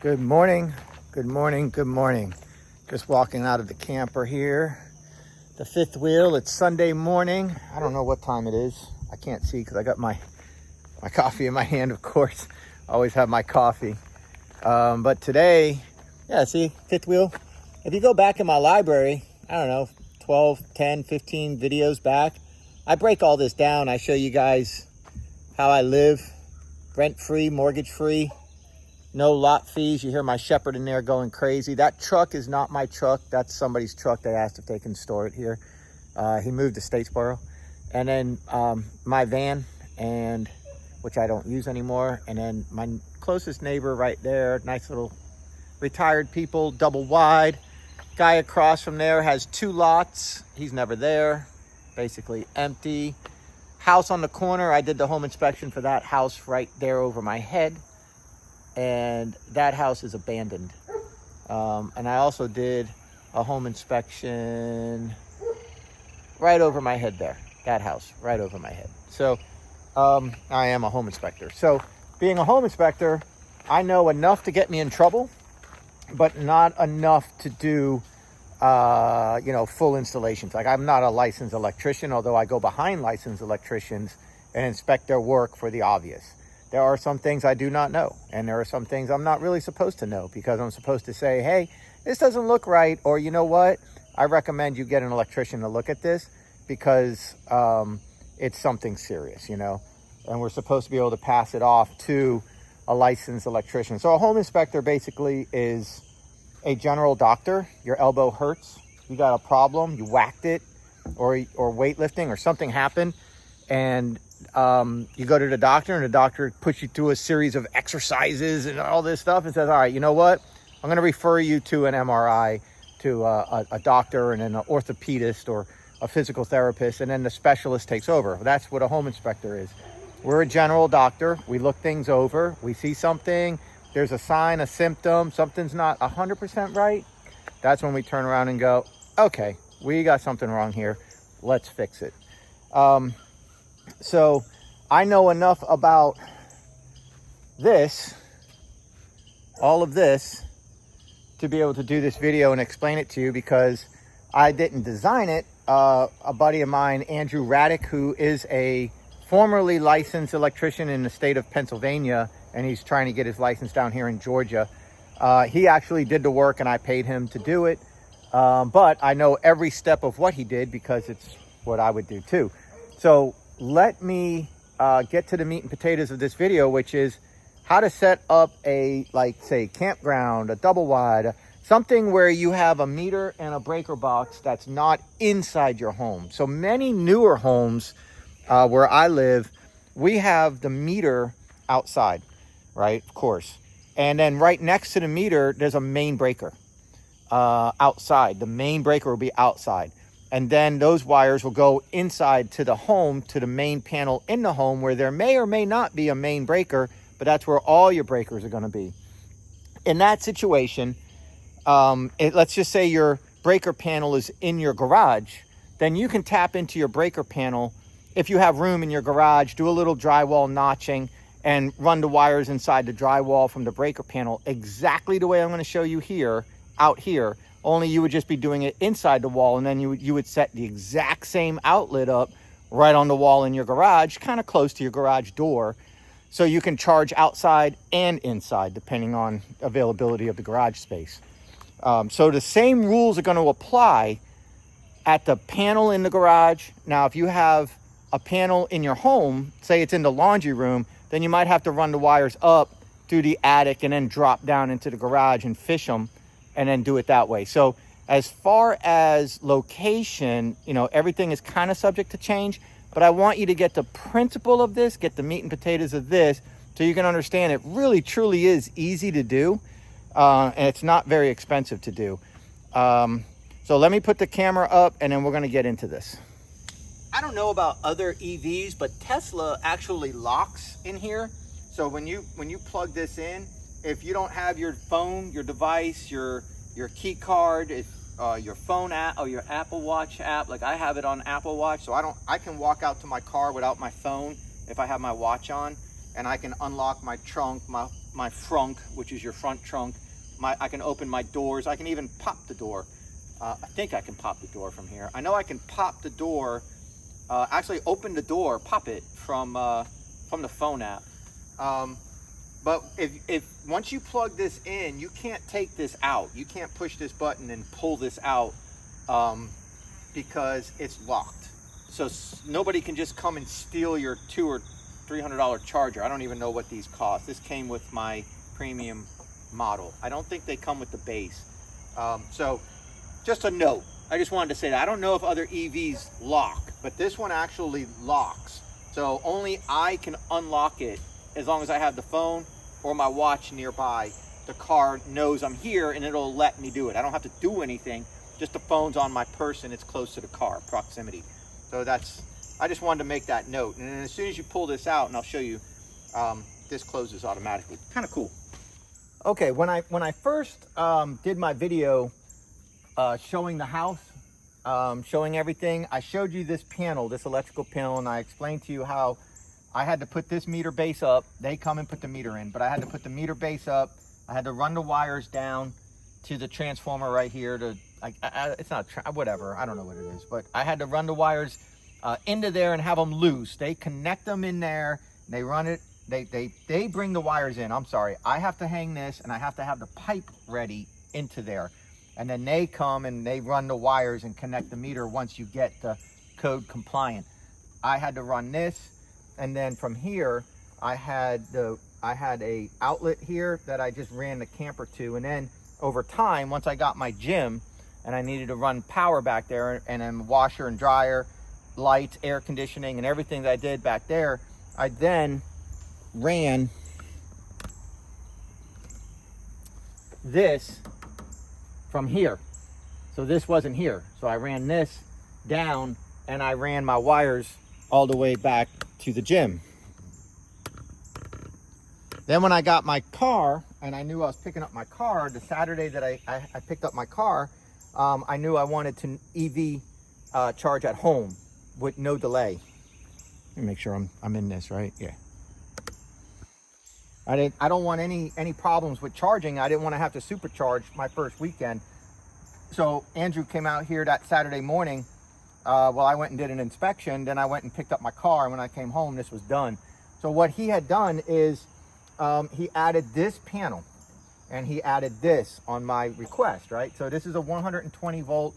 Good morning, good morning, good morning. Just walking out of the camper here. The fifth wheel, it's Sunday morning. I don't know what time it is. I can't see because I got my coffee in my hand, of course. I always have my coffee. But today, yeah, see, fifth wheel. If you go back in my library, I don't know, 12, 10, 15 videos back, I break all this down. I show you guys how I live, rent-free, mortgage-free. No lot fees. You hear my shepherd in there going crazy. That truck is not my truck. That's somebody's truck. They asked if they can store it here. He moved to Statesboro. And then my van, and which I don't use anymore. And then my closest neighbor right there, nice little retired people, double wide. Guy across from there has 2 lots. He's never there. Basically empty. House on the corner. I did the home inspection for that house right there over my head. And that house is abandoned. And I also did a home inspection right over my head there. That house, right over my head. So I am a home inspector. So being a home inspector, I know enough to get me in trouble, but not enough to do, full installations. Like, I'm not a licensed electrician, although I go behind licensed electricians and inspect their work for the obvious. There are some things I do not know, and there are some things I'm not really supposed to know, because I'm supposed to say, hey, this doesn't look right, or you know what, I recommend you get an electrician to look at this, because it's something serious, and we're supposed to be able to pass it off to a licensed electrician. So a home inspector basically is a general doctor. Your elbow hurts, you got a problem, you whacked it, or weightlifting, or something happened, and you go to the doctor, and the doctor puts you through a series of exercises and all this stuff and says, all right, you know what? I'm going to refer you to an MRI, to a doctor, and then an orthopedist or a physical therapist, and then the specialist takes over. That's what a home inspector is. We're a general doctor. We look things over. We see something. There's a sign, a symptom. Something's not 100% right. That's when we turn around and go, okay, we got something wrong here. Let's fix it. So I know enough about this, all of this, to be able to do this video and explain it to you, because I didn't design it. A buddy of mine, Andrew Raddick, who is a formerly licensed electrician in the state of Pennsylvania, and he's trying to get his license down here in Georgia. He actually did the work, and I paid him to do it. But I know every step of what he did, because it's what I would do too. So let me get to the meat and potatoes of this video, which is how to set up a, say, campground, a double wide, something where you have a meter and a breaker box that's not inside your home. So many newer homes where I live, we have the meter outside, right? Of course. And then right next to the meter, there's a main breaker outside. The main breaker will be outside. And then those wires will go inside to the home, to the main panel in the home, where there may or may not be a main breaker, but that's where all your breakers are going to be. In that situation, let's just say your breaker panel is in your garage, then you can tap into your breaker panel. If you have room in your garage, do a little drywall notching and run the wires inside the drywall from the breaker panel exactly the way I'm going to show you here, out here. Only you would just be doing it inside the wall, and then you would set the exact same outlet up right on the wall in your garage, kind of close to your garage door, so you can charge outside and inside, depending on availability of the garage space. So the same rules are going to apply at the panel in the garage. Now, if you have a panel in your home, say it's in the laundry room, then you might have to run the wires up through the attic and then drop down into the garage and fish them, and then do it that way. So as far as location, everything is kind of subject to change, but I want you to get the principle of this, get the meat and potatoes of this, so you can understand it really truly is easy to do, and it's not very expensive to do. So let me put the camera up, and then we're going to get into this. I don't know about other EVs, but Tesla actually locks in here. So when you plug this in, if you don't have your phone, your device, your key card, if your phone app or your Apple Watch app, like I have it on Apple Watch, so I can walk out to my car without my phone if I have my watch on, and I can unlock my trunk, my my frunk, which is your front trunk. I can open my doors. I can even pop the door. I think I can pop the door from here. I know I can pop the door, actually open the door, pop it from the phone app. But if once you plug this in, you can't take this out. You can't push this button and pull this out because it's locked. So nobody can just come and steal your $200 or $300 charger. I don't even know what these cost. This came with my premium model. I don't think they come with the base. So just a note. I just wanted to say that. I don't know if other EVs lock, but this one actually locks. So only I can unlock it as long as I have the phone or my watch nearby. The car knows I'm here and it'll let me do it. I don't have to do anything. Just the phone's on my purse and it's close to the car, proximity. So I just wanted to make that note. And then as soon as you pull this out, and I'll show you, this closes automatically. Kind of cool. Okay, when I first did my video showing the house, showing everything, I showed you this panel, this electrical panel, and I explained to you how I had to put this meter base up. They come and put the meter in, but I had to put the meter base up. I had to run the wires down to the transformer right here to, it's not, whatever, I don't know what it is, but I had to run the wires into there and have them loose. They connect them in there, they run it, they bring the wires in, I'm sorry. I have to hang this and I have to have the pipe ready into there. And then they come and they run the wires and connect the meter once you get the code compliant. I had to run this, and then from here, I had a outlet here that I just ran the camper to. And then over time, once I got my gym and I needed to run power back there and then washer and dryer, lights, air conditioning, and everything that I did back there, I then ran this from here. So this wasn't here. So I ran this down and I ran my wires all the way back to the gym. Then when I got my car and I knew I was picking up my car, the Saturday that I picked up my car, I knew I wanted to EV charge at home with no delay. Let me make sure I'm in this, right? Yeah. I don't want any problems with charging. I didn't want to have to supercharge my first weekend. So Andrew came out here that Saturday morning. Well, I went and did an inspection. Then I went and picked up my car. And when I came home, this was done. So what he had done is he added this panel and he added this on my request, right? So this is a 120 volt.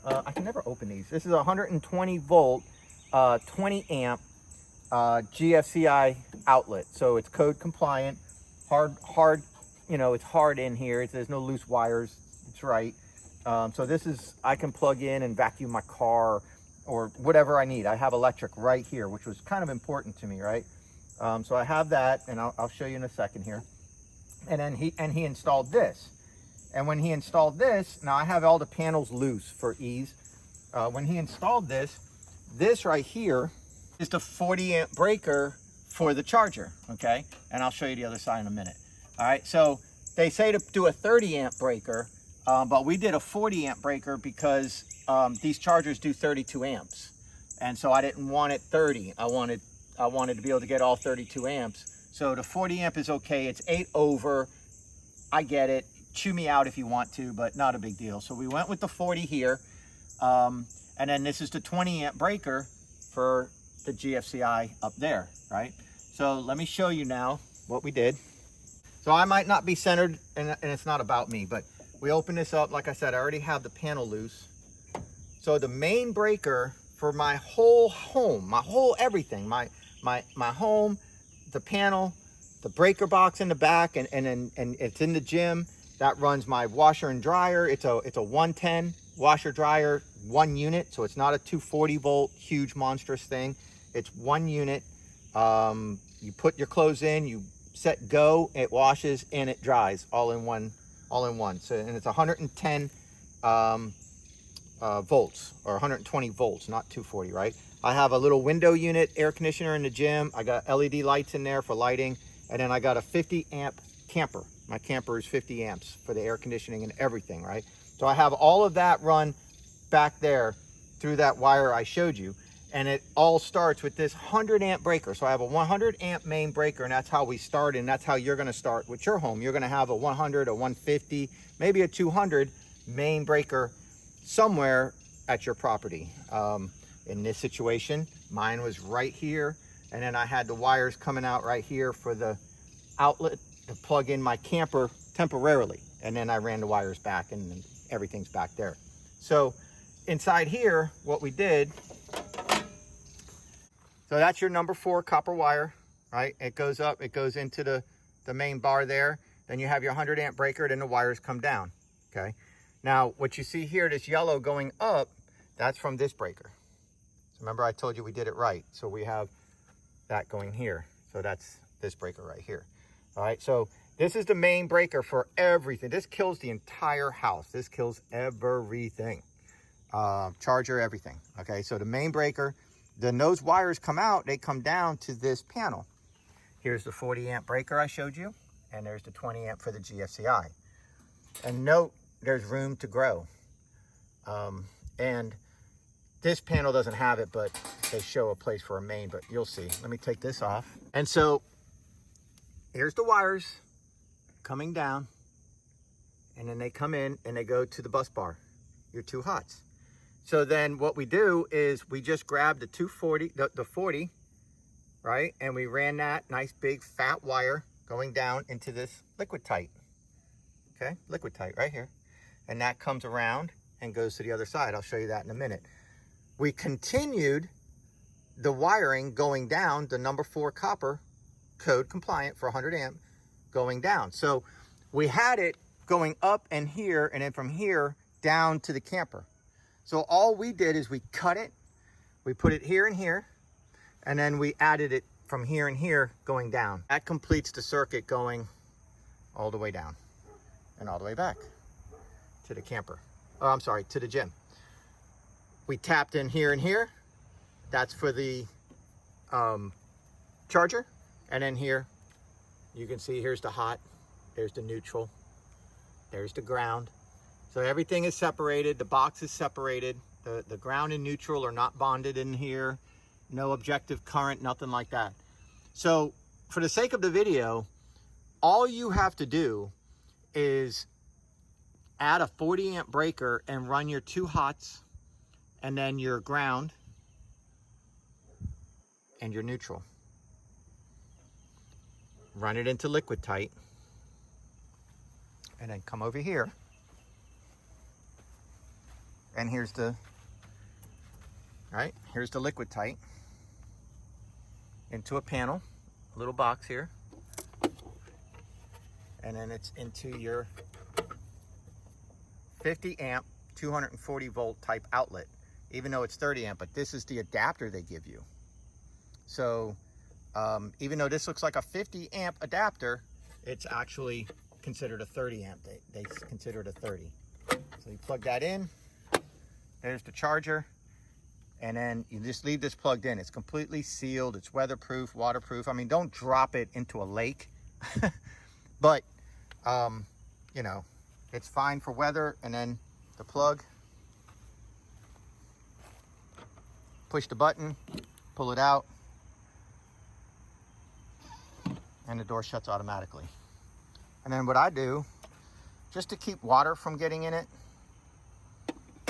I can never open these. This is a 120 volt, 20 amp GFCI outlet. So it's code compliant, hard, you know, it's hard in here. There's no loose wires. It's right. So this is, I can plug in and vacuum my car or whatever I need. I have electric right here, which was kind of important to me, right? So I have that, and I'll show you in a second here. And then he installed this. And when he installed this, now I have all the panels loose for ease. When he installed this right here is the 40 amp breaker for the charger, okay? And I'll show you the other side in a minute. All right, so they say to do a 30 amp breaker, but we did a 40 amp breaker because these chargers do 32 amps. And so I didn't want it 30. I wanted to be able to get all 32 amps. So the 40 amp is okay. It's 8 over. I get it. Chew me out if you want to, but not a big deal. So we went with the 40 here. And then this is the 20 amp breaker for the GFCI up there, right? So let me show you now what we did. So I might not be centered, and it's not about me, but we open this up. Like I said, I already have the panel loose. So the main breaker for my whole home, my whole everything, my home, the panel, the breaker box in the back, and it's in the gym. That runs my washer and dryer. It's a 110 washer dryer, 1 unit. So it's not a 240 volt, huge monstrous thing. It's 1 unit. You put your clothes in, you set go, it washes and it dries all in one. So, and it's 110 volts or 120 volts, not 240, right? I have a little window unit air conditioner in the gym. I got LED lights in there for lighting. And then I got a 50 amp camper. My camper is 50 amps for the air conditioning and everything, right? So I have all of that run back there through that wire I showed you. And it all starts with this 100 amp breaker. So I have a 100 amp main breaker, and that's how we start, and that's how you're gonna start with your home. You're gonna have a 100, a 150, maybe a 200 main breaker somewhere at your property. In this situation, mine was right here, and then I had the wires coming out right here for the outlet to plug in my camper temporarily. And then I ran the wires back, and everything's back there. So inside here, what we did, so that's your number 4 copper wire, right? It goes up, it goes into the main bar there. Then you have your 100 amp breaker, then the wires come down, okay? Now, what you see here, this yellow going up, that's from this breaker. So remember I told you we did it right. So we have that going here. So that's this breaker right here. All right, so this is the main breaker for everything. This kills the entire house. This kills everything. Charger, everything. Okay, so the main breaker, then those wires come out, they come down to this panel. Here's the 40 amp breaker I showed you, and there's the 20 amp for the GFCI. And note, there's room to grow. And this panel doesn't have it, but they show a place for a main, but you'll see. Let me take this off. And so here's the wires coming down, and then they come in and they go to the bus bar, your 2 hots. So then what we do is we just grab the 240, the 40, right? And we ran that nice big fat wire going down into this liquid tight. Okay, liquid tight right here. And that comes around and goes to the other side. I'll show you that in a minute. We continued the wiring going down, the number 4 copper, code compliant for 100 amp, going down. So we had it going up and here, and then from here down to the camper. So all we did is we cut it, we put it here and here, and then we added it from here and here going down. That completes the circuit going all the way down and all the way back to the camper. Oh, I'm sorry, to the gym. We tapped in here and here. That's for the charger. And then here, you can see here's the hot, there's the neutral, there's the ground. So everything is separated, the box is separated. The ground and neutral are not bonded in here. No objective current, nothing like that. So for the sake of the video, all you have to do is add a 40 amp breaker and run your 2 hots, and then your ground and your neutral. Run it into liquid tight, and then come over here. And here's the, right? Here's the liquid tight into a panel, a little box here. And then it's into your 50 amp, 240 volt type outlet, even though it's 30 amp, but this is the adapter they give you. So even though this looks like a 50 amp adapter, it's actually considered a 30 amp. They consider it a 30. So you plug that in, there's the charger, and then you just leave this plugged in. It's completely sealed, it's weatherproof, waterproof. I mean, don't drop it into a lake, but you know, it's fine for weather. And then the plug, push the button, pull it out, and the door shuts automatically. And then what I do, just to keep water from getting in it,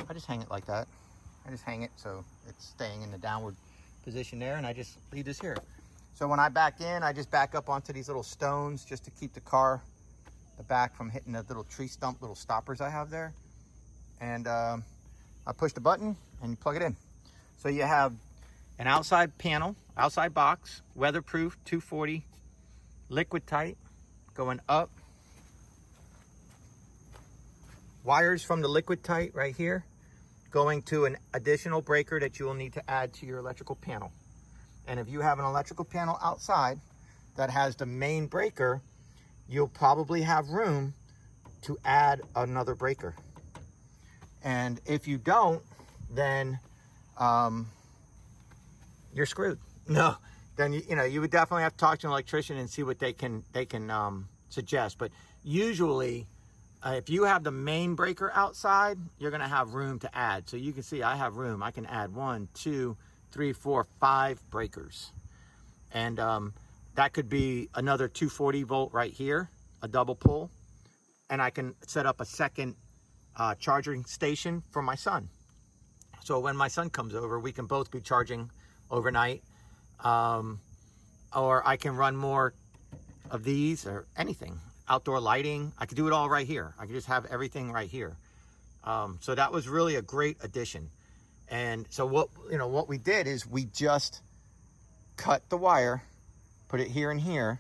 I just hang it like that. I just hang it so it's staying in the downward position there, and I just leave this here. So when I back in, I just back up onto these little stones just to keep the back from hitting the little tree stump, little stoppers I have there. And I push the button and you plug it in. So you have an outside panel, outside box, weatherproof, 240, liquid tight, going up. Wires from the liquid tight right here, going to an additional breaker that you will need to add to your electrical panel. And if you have an electrical panel outside that has the main breaker, you'll probably have room to add another breaker. And if you don't, then you're screwed. No, then you would definitely have to talk to an electrician and see what they can suggest. But usually, if you have the main breaker outside, you're going to have room to add. So you can see I have room. I can add 1, 2, 3, 4, 5 breakers. And that could be another 240 volt right here, a double pull. And I can set up a second charging station for my son. So when my son comes over, we can both be charging overnight. Or I can run more of these or anything. Outdoor lighting, I could do it all right here. I could just have everything right here. So that was really a great addition. And so what we did is we just cut the wire, put it here and here,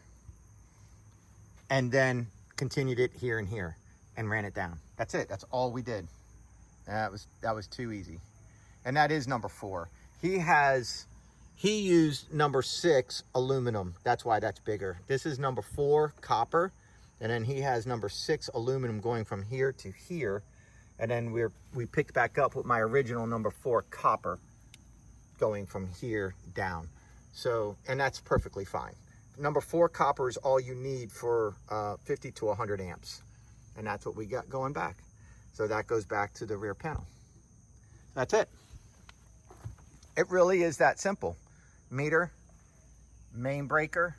and then continued it here and here and ran it down. That's it. That's all we did. That was too easy. And that is number 4. He used number 6 aluminum. That's why that's bigger. This is number 4 copper. And then he has number 6 aluminum going from here to here. And then we picked back up with my original number 4 copper going from here down. So, and that's perfectly fine. Number 4 copper is all you need for 50 to 100 amps. And that's what we got going back. So that goes back to the rear panel. That's it. It really is that simple. Meter, main breaker,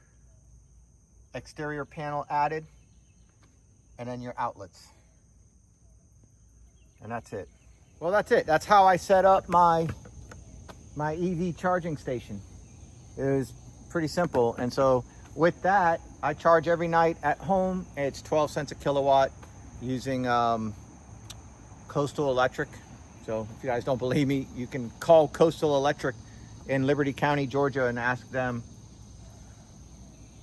exterior panel added, and then your outlets. And that's it. Well, that's it. That's how I set up my EV charging station. It was pretty simple. And so with that, I charge every night at home. It's 12 cents a kilowatt using Coastal Electric. So if you guys don't believe me, you can call Coastal Electric in Liberty County, Georgia, and ask them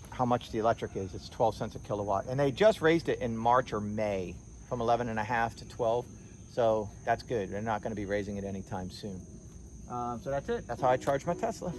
how much the electric is. It's 12 cents a kilowatt. And they just raised it in March or May from 11.5 to 12. So that's good. They're not going to be raising it anytime soon. So that's it. That's how I charge my Tesla.